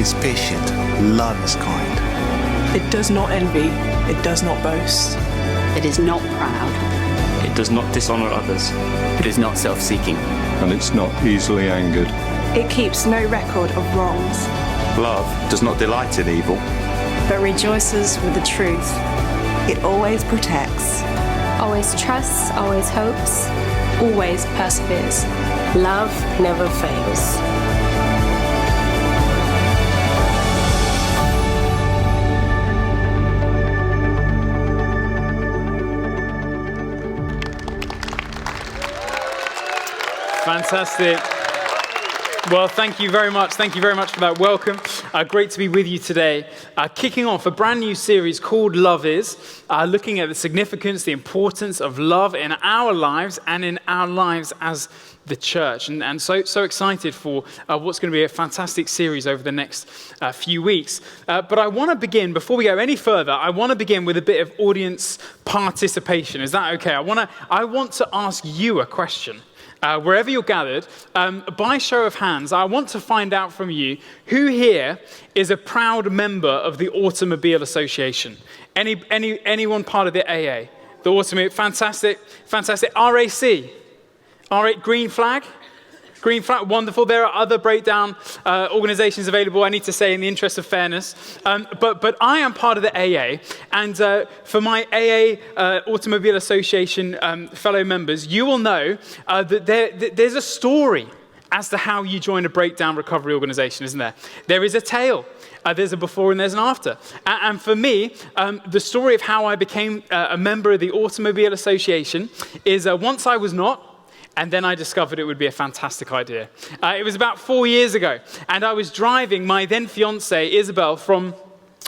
is patient. Love is kind. It does not envy. It does not boast. It is not proud. It does not dishonor others. It is not self-seeking. And it's not easily angered. It keeps no record of wrongs. Love does not delight in evil, but rejoices with the truth. It always protects. Always trusts, always hopes, always perseveres. Love never fails. Fantastic. Well, thank you very much. Thank you very much for that welcome. Great to be with you today. Kicking off a brand new series called Love Is, looking at the significance, the importance of love in our lives and in our lives as the church. And so excited for what's going to be a fantastic series over the next few weeks. But I want to begin, before we go any further, I want to begin with a bit of audience participation. Is that okay? I want to ask you a question. Wherever you're gathered, by show of hands, I want to find out from you who here is a proud member of the Automobile Association. Anyone part of the AA? The Automobile, fantastic. RAC, green flag, wonderful. There are other breakdown organizations available, I need to say, in the interest of fairness. But I am part of the AA, and for my AA Automobile Association fellow members, you will know that there's a story as to how you join a breakdown recovery organization, isn't there? There is a tale. There's a before and there's an after. And for me, the story of how I became a member of the Automobile Association is once I was not, and then I discovered it would be a fantastic idea. It was about 4 years ago, and I was driving my then fiancée, Isabel, from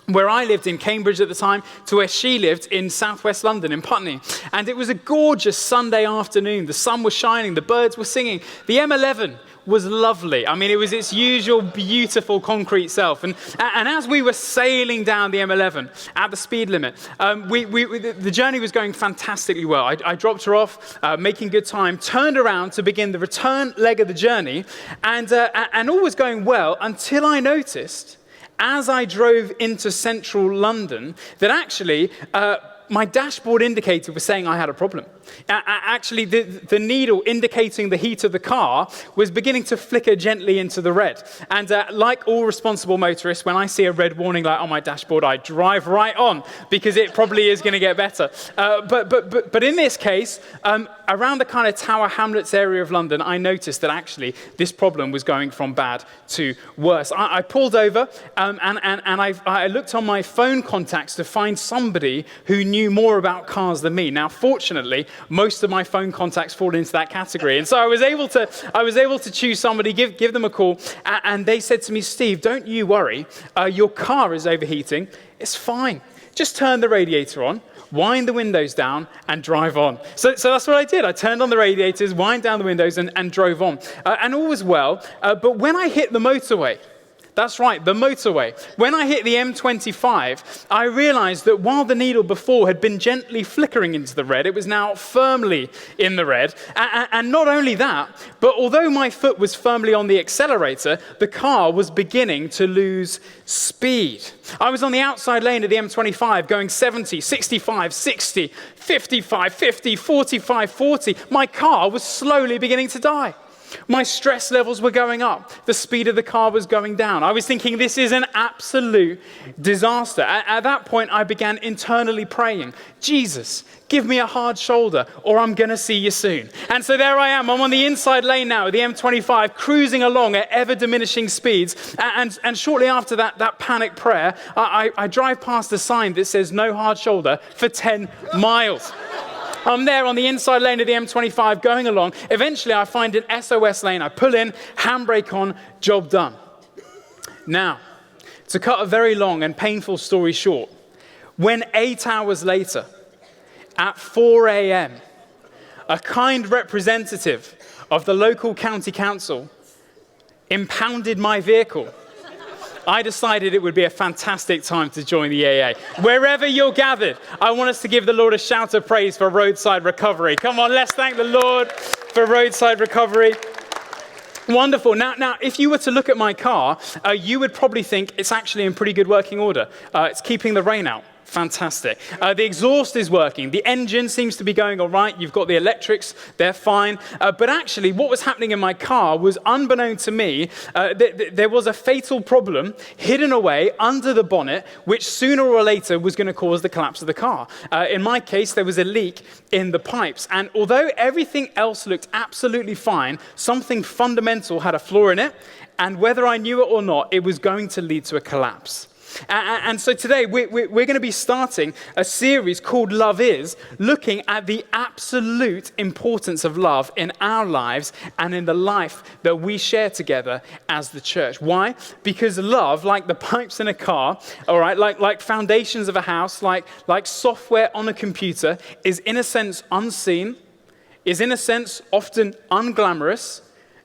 where I lived in Cambridge at the time to where she lived in southwest London, in Putney. And it was a gorgeous Sunday afternoon. The sun was shining, the birds were singing. The M11 was lovely. I mean, it was its usual beautiful concrete self. And as we were sailing down the M11 at the speed limit, the journey was going fantastically well. I dropped her off, making good time, turned around to begin the return leg of the journey, and all was going well until I noticed, as I drove into central London, that actually my dashboard indicator was saying I had a problem. Actually, the needle indicating the heat of the car was beginning to flicker gently into the red. And like all responsible motorists, when I see a red warning light on my dashboard, I drive right on because it probably is going to get better. But in this case, around the kind of Tower Hamlets area of London, I noticed that actually this problem was going from bad to worse. I pulled over and I looked on my phone contacts to find somebody who knew more about cars than me. Now, fortunately, most of my phone contacts fall into that category. And so I was able to choose somebody, give them a call, and they said to me, Steve, don't you worry, your car is overheating. It's fine. Just turn the radiator on, wind the windows down, and drive on. So that's what I did. I turned on the radiators, wind down the windows, and drove on. And all was well. But when I hit the motorway, that's right, the motorway. When I hit the M25, I realized that while the needle before had been gently flickering into the red, it was now firmly in the red. And not only that, but although my foot was firmly on the accelerator, the car was beginning to lose speed. I was on the outside lane of the M25 going 70, 65, 60, 55, 50, 45, 40. My car was slowly beginning to die. My stress levels were going up. The speed of the car was going down. I was thinking, this is an absolute disaster. At that point, I began internally praying, Jesus, give me a hard shoulder or I'm going to see you soon. And so there I am. I'm on the inside lane now of the M25, cruising along at ever-diminishing speeds. And shortly after that panic prayer, I drive past a sign that says no hard shoulder for 10 miles. I'm there on the inside lane of the M25 going along. Eventually, I find an SOS lane. I pull in, handbrake on, job done. Now, to cut a very long and painful story short, when 8 hours later, at 4 a.m., a kind representative of the local county council impounded my vehicle, I decided it would be a fantastic time to join the AA. Wherever you're gathered, I want us to give the Lord a shout of praise for roadside recovery. Come on, let's thank the Lord for roadside recovery. Wonderful. Now, if you were to look at my car, you would probably think it's actually in pretty good working order. It's keeping the rain out. Fantastic. The exhaust is working. The engine seems to be going all right. You've got the electrics. They're fine. But actually, what was happening in my car was, unbeknown to me, there was a fatal problem hidden away under the bonnet, which sooner or later was going to cause the collapse of the car. In my case, there was a leak in the pipes. And although everything else looked absolutely fine, something fundamental had a flaw in it. And whether I knew it or not, it was going to lead to a collapse. And so today we're going to be starting a series called Love Is, looking at the absolute importance of love in our lives and in the life that we share together as the church. Why? Because love, like the pipes in a car, all right, like foundations of a house, like software on a computer, is in a sense unseen, is in a sense often unglamorous,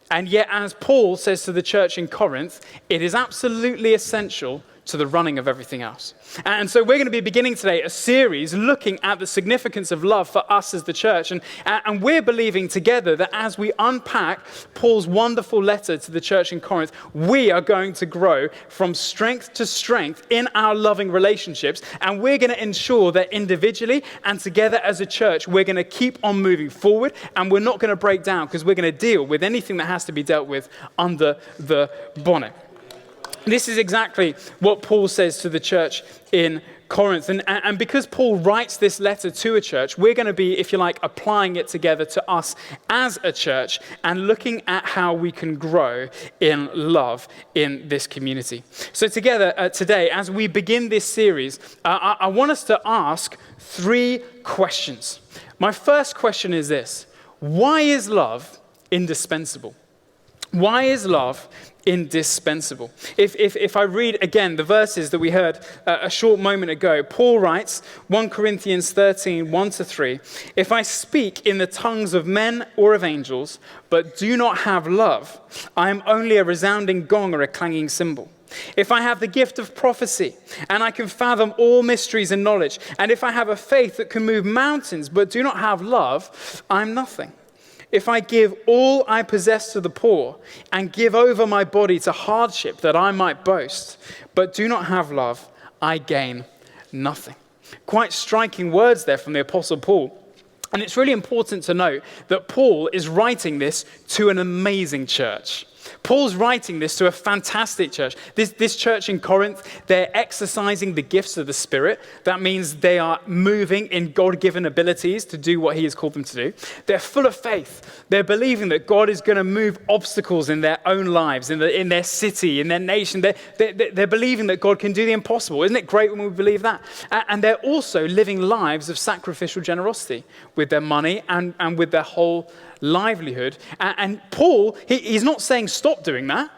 and yet, as Paul says to the church in Corinth, it is absolutely essential to the running of everything else. And so we're going to be beginning today a series looking at the significance of love for us as the church. And we're believing together that as we unpack Paul's wonderful letter to the church in Corinth, we are going to grow from strength to strength in our loving relationships. And we're going to ensure that individually and together as a church, we're going to keep on moving forward, and we're not going to break down, because we're going to deal with anything that has to be dealt with under the bonnet. This is exactly what Paul says to the church in Corinth. And because Paul writes this letter to a church, we're going to be, if you like, applying it together to us as a church and looking at how we can grow in love in this community. So together today, as we begin this series, I want us to ask 3 questions. My first question is this: why is love indispensable? Why is love indispensable? If I read again the verses that we heard a short moment ago, Paul writes, 1 Corinthians 13, 1-3, if I speak in the tongues of men or of angels, but do not have love, I am only a resounding gong or a clanging cymbal. If I have the gift of prophecy, and I can fathom all mysteries and knowledge, and if I have a faith that can move mountains, but do not have love, I'm nothing. If I give all I possess to the poor and give over my body to hardship that I might boast, but do not have love, I gain nothing. Quite striking words there from the Apostle Paul. And it's really important to note that Paul is writing this to an amazing church. Paul's writing this to a fantastic church. This church in Corinth, they're exercising the gifts of the Spirit. That means they are moving in God-given abilities to do what he has called them to do. They're full of faith. They're believing that God is going to move obstacles in their own lives, in their city, in their nation. They're believing that God can do the impossible. Isn't it great when we believe that? And they're also living lives of sacrificial generosity with their money and with their whole livelihood. And Paul, he's not saying stop doing that.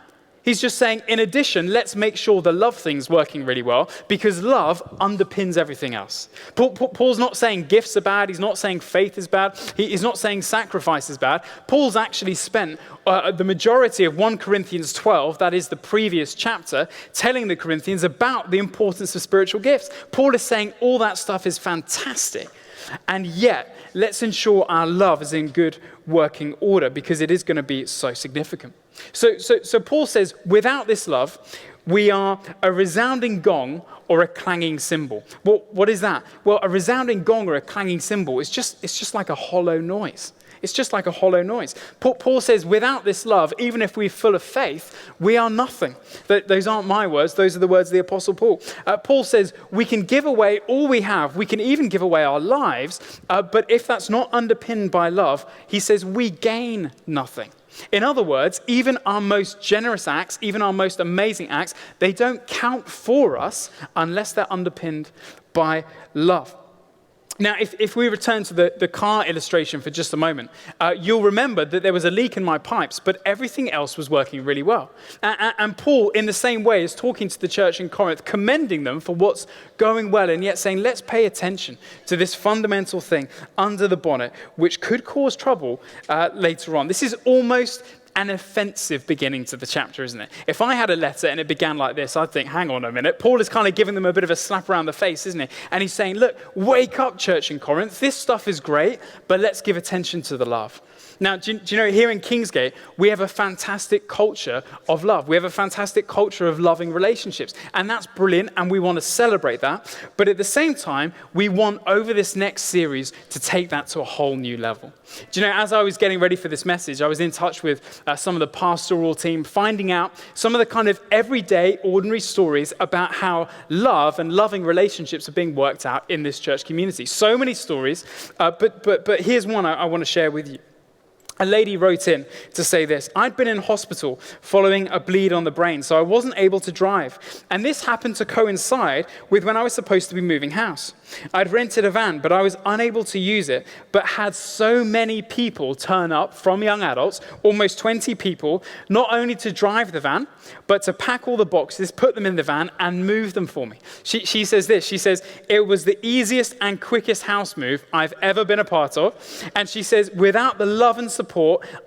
He's just saying, in addition, let's make sure the love thing's working really well, because love underpins everything else. Paul's not saying gifts are bad. He's not saying faith is bad. He's not saying sacrifice is bad. Paul's actually spent the majority of 1 Corinthians 12, that is the previous chapter, telling the Corinthians about the importance of spiritual gifts. Paul is saying all that stuff is fantastic. And yet, let's ensure our love is in good working order, because it is going to be so significant. So Paul says, without this love, we are a resounding gong or a clanging cymbal. What is that? Well, a resounding gong or a clanging cymbal is just like a hollow noise. It's just like a hollow noise. Paul says, without this love, even if we're full of faith, we are nothing. Those aren't my words. Those are the words of the Apostle Paul. Paul says, we can give away all we have. We can even give away our lives. But if that's not underpinned by love, he says, we gain nothing. In other words, even our most generous acts, even our most amazing acts, they don't count for us unless they're underpinned by love. Now, if we return to the car illustration for just a moment, you'll remember that there was a leak in my pipes, but everything else was working really well. And Paul, in the same way, is talking to the church in Corinth, commending them for what's going well, and yet saying, let's pay attention to this fundamental thing under the bonnet, which could cause trouble later on. This is almost an offensive beginning to the chapter, isn't it? If I had a letter and it began like this, I'd think, hang on a minute. Paul is kind of giving them a bit of a slap around the face, isn't he? And he's saying, look, wake up, church in Corinth. This stuff is great, but let's give attention to the love. Now, do you know, here in Kingsgate, we have a fantastic culture of love. We have a fantastic culture of loving relationships. And that's brilliant, and we want to celebrate that. But at the same time, we want, over this next series, to take that to a whole new level. Do you know, as I was getting ready for this message, I was in touch with some of the pastoral team, finding out some of the kind of everyday, ordinary stories about how love and loving relationships are being worked out in this church community. So many stories, but here's one I want to share with you. A lady wrote in to say this: I'd been in hospital following a bleed on the brain, so I wasn't able to drive. And this happened to coincide with when I was supposed to be moving house. I'd rented a van, but I was unable to use it, but had so many people turn up from young adults, almost 20 people, not only to drive the van, but to pack all the boxes, put them in the van, and move them for me. She says this, she says, it was the easiest and quickest house move I've ever been a part of. And she says, without the love and support,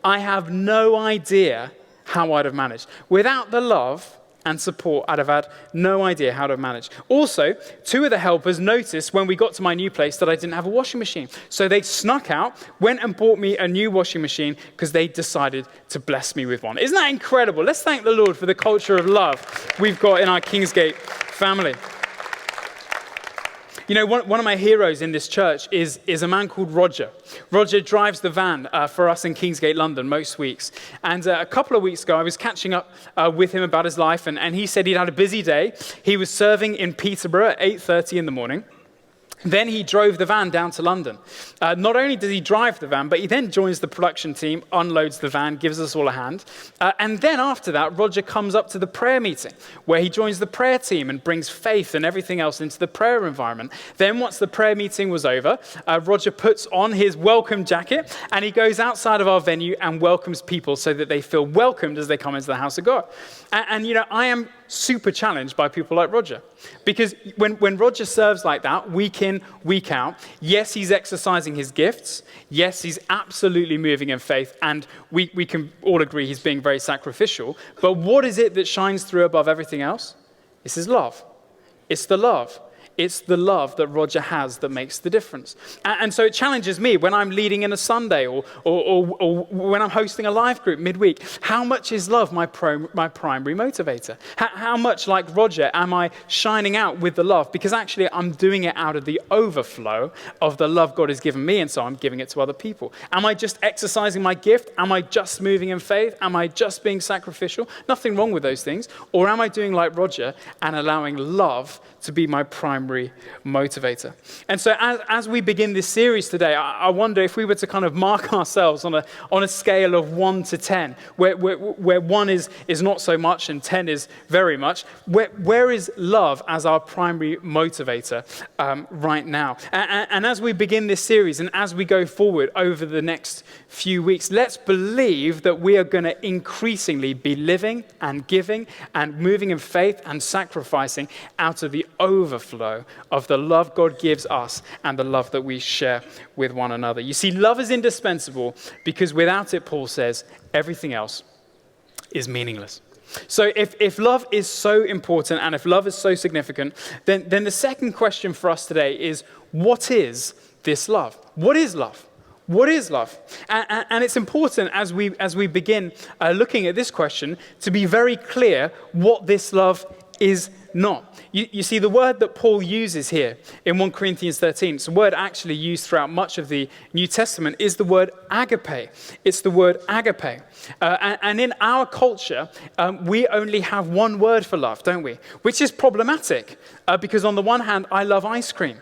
I have no idea how I'd have managed. Without the love and support, I'd have had no idea how to manage. Also, two of the helpers noticed when we got to my new place that I didn't have a washing machine. So they snuck out, went and bought me a new washing machine because they decided to bless me with one. Isn't that incredible? Let's thank the Lord for the culture of love we've got in our Kingsgate family. You know, one of my heroes in this church is a man called Roger. Roger drives the van for us in Kingsgate, London, most weeks. And a couple of weeks ago, I was catching up with him about his life, and he said he'd had a busy day. He was serving in Peterborough at 8:30 in the morning. Then he drove the van down to London. Not only does he drive the van, but he then joins the production team, unloads the van, gives us all a hand. And then after that, Roger comes up to the prayer meeting, where he joins the prayer team and brings faith and everything else into the prayer environment. Then once the prayer meeting was over, Roger puts on his welcome jacket, and he goes outside of our venue and welcomes people so that they feel welcomed as they come into the house of God. And you know, I am super challenged by people like Roger. Because when Roger serves like that, week in, week out, yes, he's exercising his gifts. Yes, he's absolutely moving in faith. And we can all agree he's being very sacrificial. But what is it that shines through above everything else? It's his love. It's the love. It's the love that Roger has that makes the difference. And so it challenges me when I'm leading in a Sunday or when I'm hosting a live group midweek. How much is love my primary motivator? How much, like Roger, am I shining out with the love? Because actually I'm doing it out of the overflow of the love God has given me, and so I'm giving it to other people. Am I just exercising my gift? Am I just moving in faith? Am I just being sacrificial? Nothing wrong with those things. Or am I doing like Roger and allowing love to be my primary motivator? And so as we begin this series today, I wonder if we were to kind of mark ourselves on a scale of 1 to 10, where 1 is not so much and 10 is very much, where is love as our primary motivator right now? And as we begin this series and as we go forward over the next few weeks, let's believe that we are going to increasingly be living and giving and moving in faith and sacrificing out of the overflow of the love God gives us and the love that we share with one another. You see, love is indispensable because without it, Paul says, everything else is meaningless. So if love is so important and if love is so significant, then the second question for us today is, what is this love? What is love? What is love? And it's important as we begin looking at this question to be very clear what this love is not. You see, the word that Paul uses here in 1 Corinthians 13, it's a word actually used throughout much of the New Testament, is the word agape. It's the word agape. And in our culture, we only have one word for love, don't we? Which is problematic because on the one hand, I love ice cream.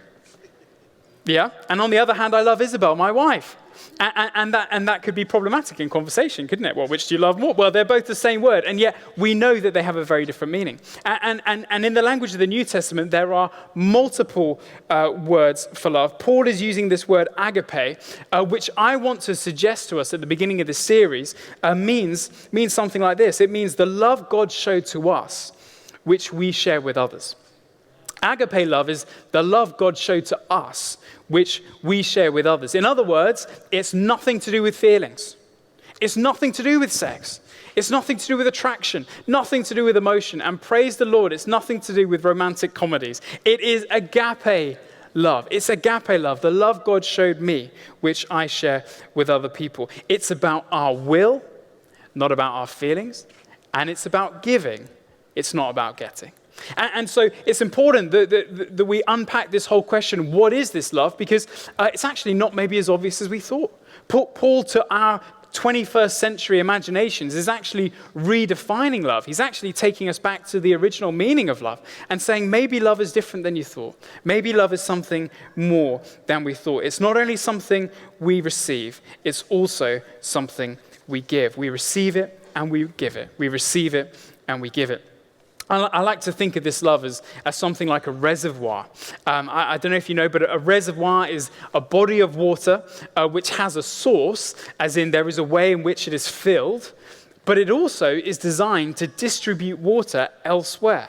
Yeah, and on the other hand, I love Isabel, my wife. And that could be problematic in conversation, couldn't it? Well, which do you love more? Well, they're both the same word, and yet we know that they have a very different meaning. And in the language of the New Testament, there are multiple words for love. Paul is using this word agape, which I want to suggest to us at the beginning of this series, means something like this. It means the love God showed to us, which we share with others. Agape love is the love God showed to us, which we share with others. In other words, it's nothing to do with feelings. It's nothing to do with sex. It's nothing to do with attraction, nothing to do with emotion. And praise the Lord, it's nothing to do with romantic comedies. It is agape love. It's agape love, the love God showed me, which I share with other people. It's about our will, not about our feelings, and it's about giving. It's not about getting. And so it's important that we unpack this whole question, what is this love? Because it's actually not maybe as obvious as we thought. Paul, to our 21st century imaginations, is actually redefining love. He's actually taking us back to the original meaning of love and saying maybe love is different than you thought. Maybe love is something more than we thought. It's not only something we receive, it's also something we give. We receive it and we give it. We receive it and we give it. I like to think of this love as something like a reservoir. I don't know if you know, but a reservoir is a body of water which has a source, as in there is a way in which it is filled, but it also is designed to distribute water elsewhere.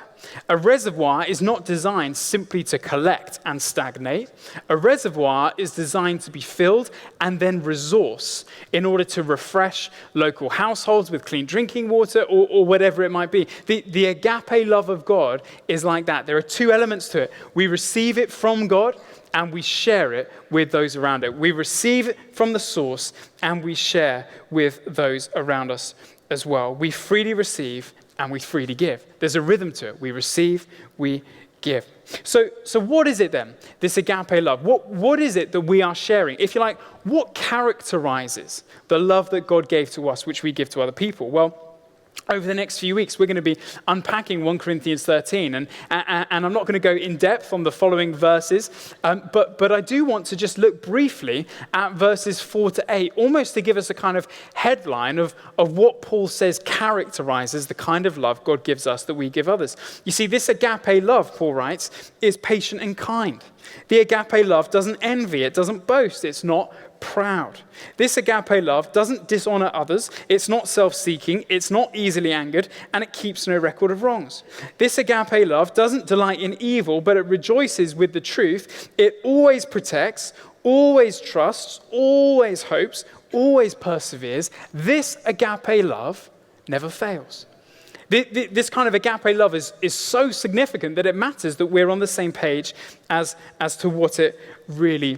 A reservoir is not designed simply to collect and stagnate. A reservoir is designed to be filled and then resource in order to refresh local households with clean drinking water or whatever it might be. The agape love of God is like that. There are two elements to it. We receive it from God and we share it with those around it. We receive it from the source and we share with those around us as well. We freely receive and we freely give. There's a rhythm to it. We receive, we give. So what is it then, this agape love? What is it that we are sharing? If you like, what characterizes the love that God gave to us, which we give to other people? Well, over the next few weeks, we're going to be unpacking 1 Corinthians 13, and I'm not going to go in depth on the following verses, but I do want to just look briefly at verses 4 to 8, almost to give us a kind of headline of what Paul says characterizes the kind of love God gives us that we give others. You see, this agape love, Paul writes, is patient and kind. The agape love doesn't envy, it doesn't boast, it's not proud. This agape love doesn't dishonor others, it's not self-seeking, it's not easily angered, and it keeps no record of wrongs. This agape love doesn't delight in evil, but it rejoices with the truth. It always protects, always trusts, always hopes, always perseveres. This agape love never fails. This kind of agape love is so significant that it matters that we're on the same page as to what it really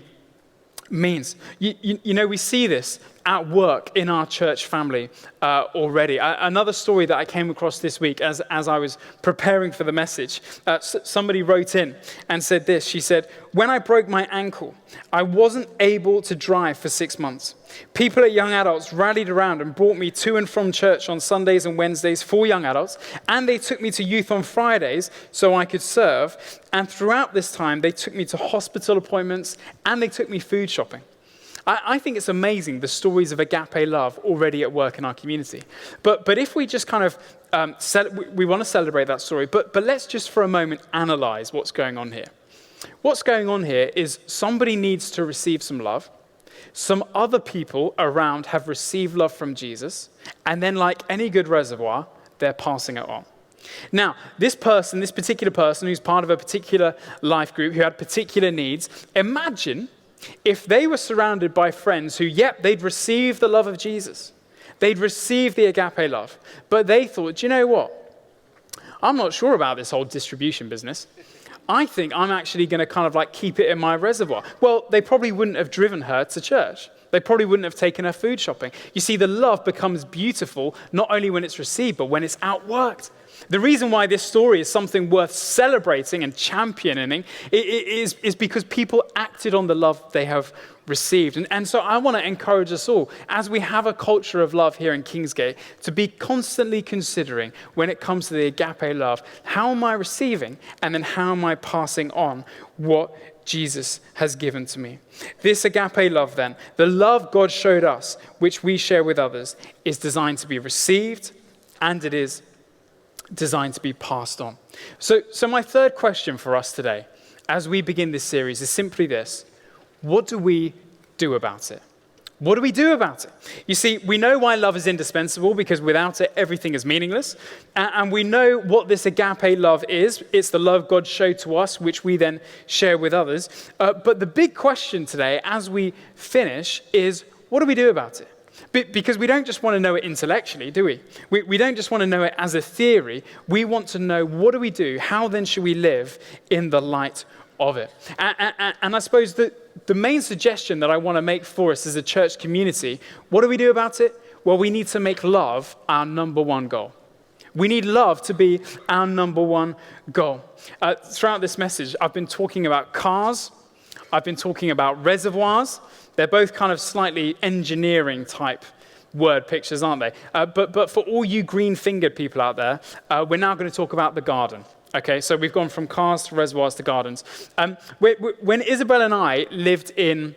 means. You know, we see this at work in our church family already. Another story that I came across this week as I was preparing for the message, somebody wrote in and said this. She said, "When I broke my ankle, I wasn't able to drive for 6 months. People at Young Adults rallied around and brought me to and from church on Sundays and Wednesdays for young adults, and they took me to youth on Fridays so I could serve. And throughout this time, they took me to hospital appointments and they took me food shopping." I think it's amazing, the stories of agape love already at work in our community. But if we just kind of, we want to celebrate that story, but let's just for a moment analyze what's going on here. What's going on here is somebody needs to receive some love. Some other people around have received love from Jesus, and then like any good reservoir, they're passing it on. Now, this particular person who's part of a particular life group, who had particular needs, imagine if they were surrounded by friends who, they'd received the love of Jesus. They'd received the agape love. But they thought, do you know what? I'm not sure about this whole distribution business. I think I'm actually going to kind of like keep it in my reservoir. Well, they probably wouldn't have driven her to church. They probably wouldn't have taken her food shopping. You see, the love becomes beautiful not only when it's received, but when it's outworked. The reason why this story is something worth celebrating and championing is because people acted on the love they have received. And so I want to encourage us all, as we have a culture of love here in Kingsgate, to be constantly considering when it comes to the agape love, how am I receiving and then how am I passing on what Jesus has given to me? This agape love then, the love God showed us, which we share with others, is designed to be received and it is designed to be passed on. So my third question for us today, as we begin this series, is simply this: what do we do about it? What do we do about it? You see, we know why love is indispensable, because without it, everything is meaningless. And we know what this agape love is. It's the love God showed to us, which we then share with others. But the big question today, as we finish, is what do we do about it? Because we don't just want to know it intellectually, do we? We don't just want to know it as a theory. We want to know, what do we do? How then should we live in the light of it. And I suppose that the main suggestion that I want to make for us as a church community, what do we do about it? Well, we need to make love our number one goal. We need love to be our number one goal. Throughout this message, I've been talking about cars. I've been talking about reservoirs. They're both kind of slightly engineering type word pictures, aren't they? But for all you green-fingered people out there, we're now going to talk about the garden. Okay, so we've gone from cars to reservoirs to gardens. When Isabel and I lived in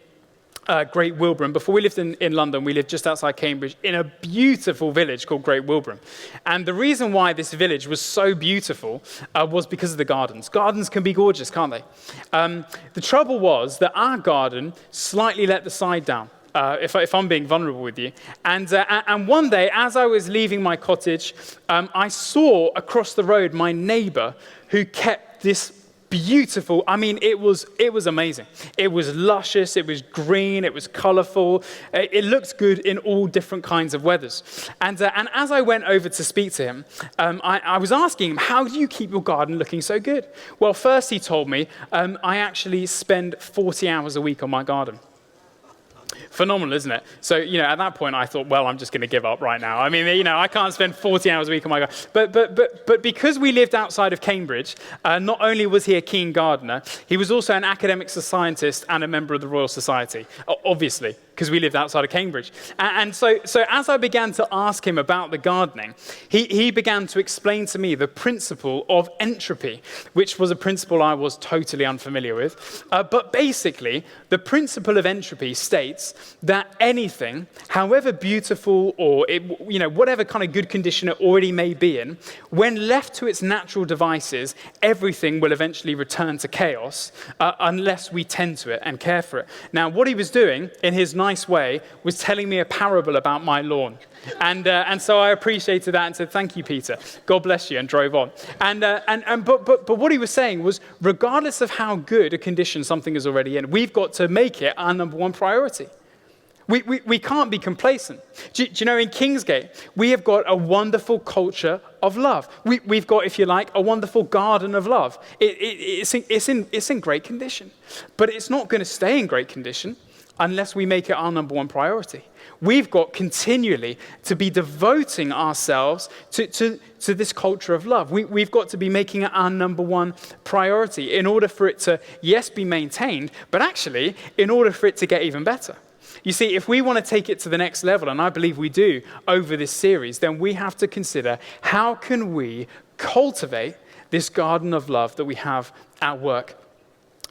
Great Wilbraham, before we lived in London, we lived just outside Cambridge in a beautiful village called Great Wilbraham. And the reason why this village was so beautiful was because of the gardens. Gardens can be gorgeous, can't they? The trouble was that our garden slightly let the side down. If I'm being vulnerable with you. And one day, as I was leaving my cottage, I saw across the road my neighbor who kept this beautiful, it was amazing. It was luscious, it was green, it was colorful. It looked good in all different kinds of weathers. And as I went over to speak to him, I was asking him, how do you keep your garden looking so good? Well, first he told me, I actually spend 40 hours a week on my garden. Phenomenal, isn't it? So, at that point, I thought, well, I'm just going to give up right now. I can't spend 40 hours a week on my garden. But because we lived outside of Cambridge, not only was he a keen gardener, he was also an academic scientist and a member of the Royal Society, obviously, because we lived outside of Cambridge. And so as I began to ask him about the gardening, he began to explain to me the principle of entropy, which was a principle I was totally unfamiliar with. But basically, the principle of entropy states that anything, however beautiful or whatever kind of good condition it already may be in, when left to its natural devices, everything will eventually return to chaos unless we tend to it and care for it. Now, what he was doing in his nice way was telling me a parable about my lawn. And so I appreciated that and said, thank you, Peter. God bless you, and drove on. But what he was saying was, regardless of how good a condition something is already in, we've got to make it our number one priority. We can't be complacent. Do you know, in Kingsgate, we have got a wonderful culture of love. We've got, if you like, a wonderful garden of love. It's in great condition. But it's not going to stay in great condition unless we make it our number one priority. We've got continually to be devoting ourselves to this culture of love. We've got to be making it our number one priority in order for it to, yes, be maintained, but actually in order for it to get even better. You see, if we want to take it to the next level, and I believe we do over this series, then we have to consider how can we cultivate this garden of love that we have at work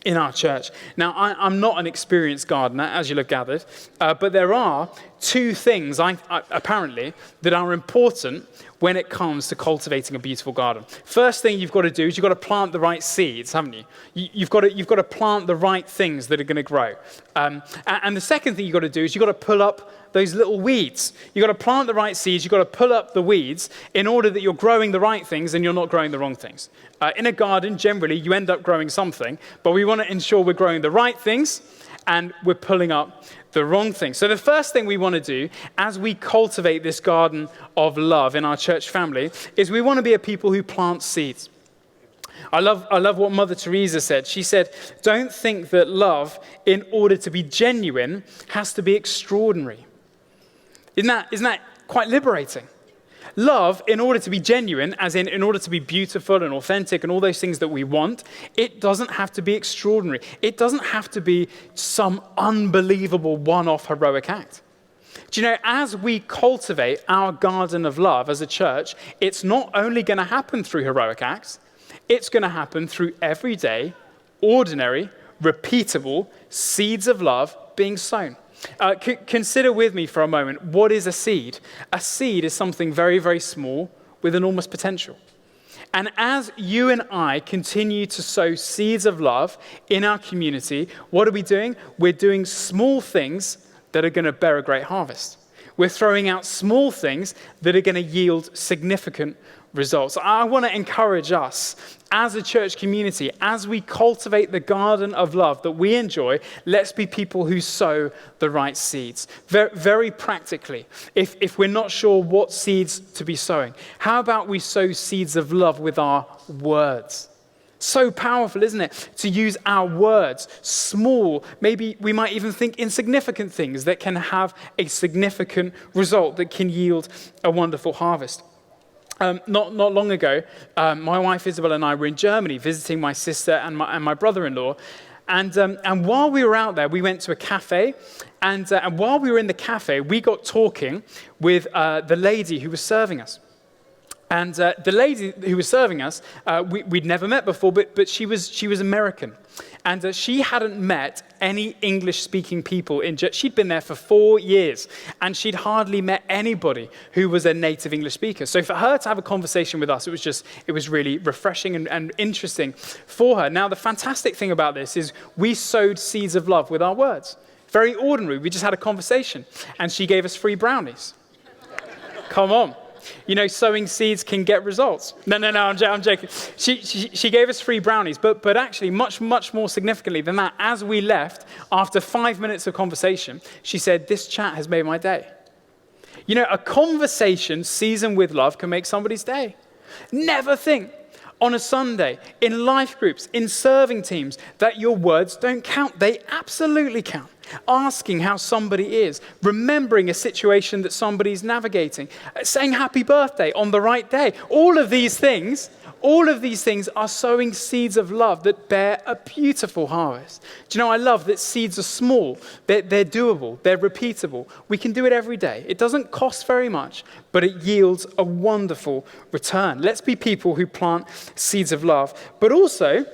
in our church. Now, I'm not an experienced gardener, as you'll have gathered, but there are two things, apparently, that are important when it comes to cultivating a beautiful garden. First thing you've got to do is you've got to plant the right seeds, haven't you? You've got to plant the right things that are going to grow. And the second thing you've got to do is you've got to pull up those little weeds. You've got to plant the right seeds, you've got to pull up the weeds in order that you're growing the right things and you're not growing the wrong things. In a garden, generally, you end up growing something, but we want to ensure we're growing the right things and we're pulling up the wrong things. So the first thing we want to do as we cultivate this garden of love in our church family is we want to be a people who plant seeds. I love what Mother Teresa said. She said, don't think that love, in order to be genuine, has to be extraordinary. Isn't that quite liberating? Love, in order to be genuine, as in order to be beautiful and authentic and all those things that we want, it doesn't have to be extraordinary. It doesn't have to be some unbelievable one-off heroic act. Do you know, as we cultivate our garden of love as a church, it's not only going to happen through heroic acts, it's going to happen through everyday, ordinary, repeatable seeds of love being sown. Consider with me for a moment, what is a seed? A seed is something very, very small with enormous potential. And as you and I continue to sow seeds of love in our community, what are we doing? We're doing small things that are going to bear a great harvest. We're throwing out small things that are going to yield significant results. I want to encourage us as a church community, as we cultivate the garden of love that we enjoy, let's be people who sow the right seeds. Very, very practically, if we're not sure what seeds to be sowing, how about we sow seeds of love with our words? So powerful, isn't it? To use our words, small, maybe we might even think insignificant things that can have a significant result, that can yield a wonderful harvest. Not long ago, my wife Isabel and I were in Germany visiting my sister and my brother-in-law. And while we were out there, we went to a cafe. And while we were in the cafe, we got talking with the lady who was serving us. And the lady who was serving us, we'd never met before, but she was American. And she hadn't met any English-speaking people she'd been there for 4 years, and she'd hardly met anybody who was a native English speaker. So for her to have a conversation with us, it was really refreshing and interesting for her. Now, the fantastic thing about this is we sowed seeds of love with our words. Very ordinary. We just had a conversation, and she gave us free brownies. Come on. You know, sowing seeds can get results. No, I'm joking. She gave us free brownies, but actually much more significantly than that, as we left, after 5 minutes of conversation, she said, "This chat has made my day." You know, a conversation seasoned with love can make somebody's day. Never think on a Sunday, in life groups, in serving teams, that your words don't count. They absolutely count. Asking how somebody is, remembering a situation that somebody's navigating, saying happy birthday on the right day. All of these things are sowing seeds of love that bear a beautiful harvest. Do you know, I love that seeds are small, they're doable, they're repeatable. We can do it every day. It doesn't cost very much, but it yields a wonderful return. Let's be people who plant seeds of love, but also,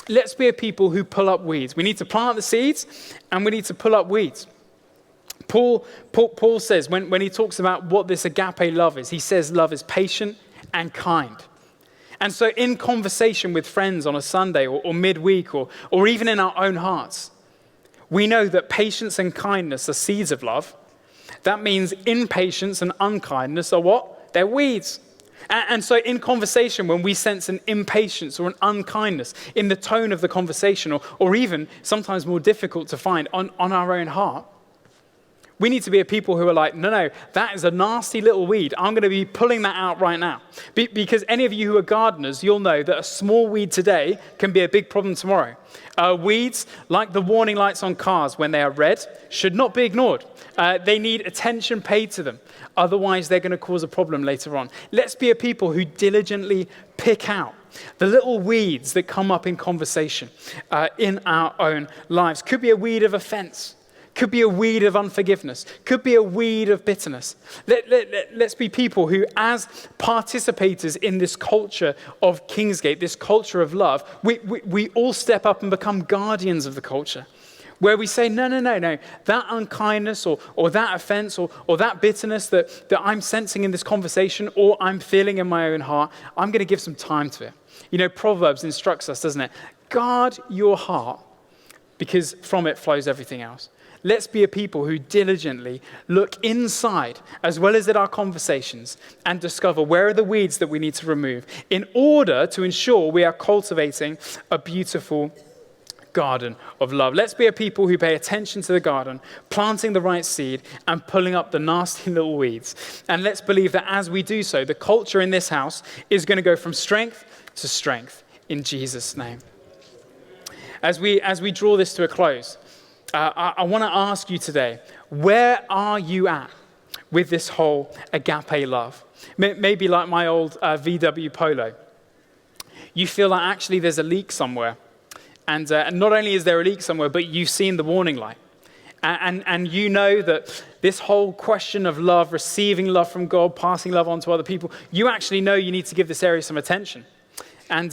let's be a people who pull up weeds. We need to plant the seeds, and we need to pull up weeds. Paul says, when he talks about what this agape love is, he says love is patient and kind. And so in conversation with friends on a Sunday or midweek or even in our own hearts, we know that patience and kindness are seeds of love. That means impatience and unkindness are what? They're weeds. And so in conversation, when we sense an impatience or an unkindness in the tone of the conversation, or even sometimes more difficult to find on our own heart, we need to be a people who are like, no, that is a nasty little weed. I'm going to be pulling that out right now. Because any of you who are gardeners, you'll know that a small weed today can be a big problem tomorrow. Weeds, like the warning lights on cars when they are red, should not be ignored. They need attention paid to them. Otherwise, they're going to cause a problem later on. Let's be a people who diligently pick out the little weeds that come up in conversation in our own lives. Could be a weed of offense. Could be a weed of unforgiveness. Could be a weed of bitterness. Let's be people who, as participators in this culture of Kingsgate, this culture of love, we all step up and become guardians of the culture. Where we say, no, that unkindness or that offense or that bitterness that I'm sensing in this conversation or I'm feeling in my own heart, I'm going to give some time to it. You know, Proverbs instructs us, doesn't it? Guard your heart, because from it flows everything else. Let's be a people who diligently look inside as well as at our conversations and discover where are the weeds that we need to remove in order to ensure we are cultivating a beautiful garden of love. Let's be a people who pay attention to the garden, planting the right seed and pulling up the nasty little weeds. And let's believe that as we do so, the culture in this house is going to go from strength to strength in Jesus' name. As we draw this to a close, I want to ask you today, where are you at with this whole agape love? Maybe like my old VW Polo. You feel like actually there's a leak somewhere. And not only is there a leak somewhere, but you've seen the warning light. And you know that this whole question of love, receiving love from God, passing love on to other people, you actually know you need to give this area some attention. And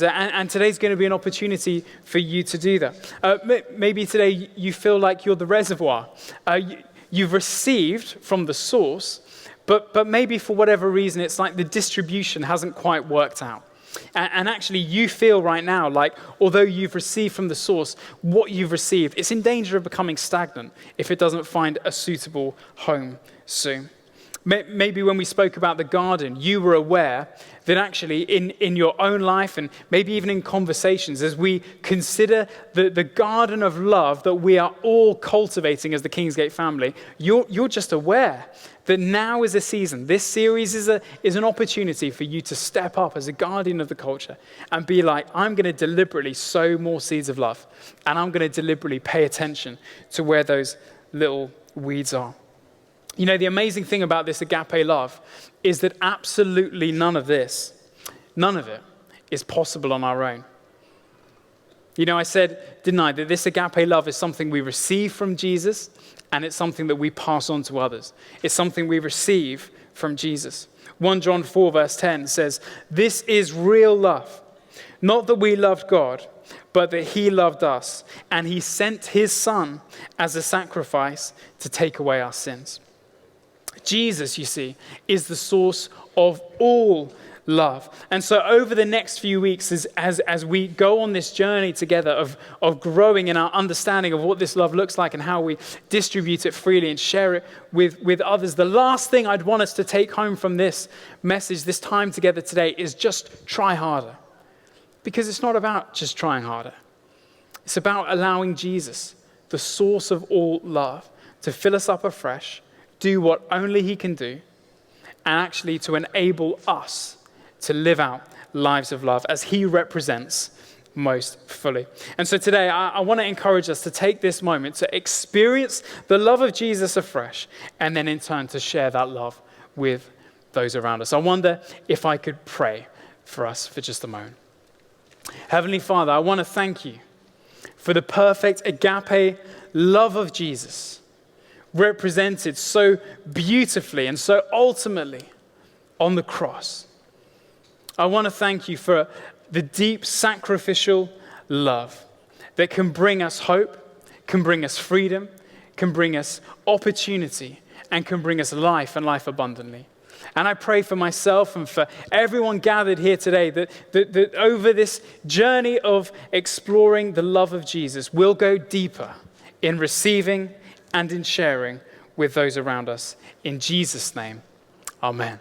today's going to be an opportunity for you to do that. Maybe today you feel like you're the reservoir. You've received from the source, but maybe for whatever reason, it's like the distribution hasn't quite worked out. And actually you feel right now like, although you've received from the source, what you've received, it's in danger of becoming stagnant if it doesn't find a suitable home soon. Maybe when we spoke about the garden, you were aware that actually in your own life and maybe even in conversations, as we consider the garden of love that we are all cultivating as the Kingsgate family, you're just aware that now is a season. This series is an opportunity for you to step up as a guardian of the culture and be like, I'm going to deliberately sow more seeds of love, and I'm going to deliberately pay attention to where those little weeds are. You know, the amazing thing about this agape love is that absolutely none of it is possible on our own. You know, I said, didn't I, that this agape love is something we receive from Jesus, and it's something that we pass on to others. It's something we receive from Jesus. 1 John 4 verse 10 says, "This is real love, not that we loved God, but that he loved us, and he sent his son as a sacrifice to take away our sins." Jesus, you see, is the source of all love. And so over the next few weeks, as we go on this journey together of growing in our understanding of what this love looks like and how we distribute it freely and share it with others, the last thing I'd want us to take home from this message, this time together today, is just try harder. Because it's not about just trying harder. It's about allowing Jesus, the source of all love, to fill us up afresh, do what only he can do, and actually to enable us to live out lives of love as he represents most fully. And so today, I want to encourage us to take this moment to experience the love of Jesus afresh, and then in turn to share that love with those around us. I wonder if I could pray for us for just a moment. Heavenly Father, I want to thank you for the perfect agape love of Jesus, represented so beautifully and so ultimately on the cross. I want to thank you for the deep sacrificial love that can bring us hope, can bring us freedom, can bring us opportunity, and can bring us life and life abundantly. And I pray for myself and for everyone gathered here today that over this journey of exploring the love of Jesus, we'll go deeper in receiving and in sharing with those around us. In Jesus' name, amen.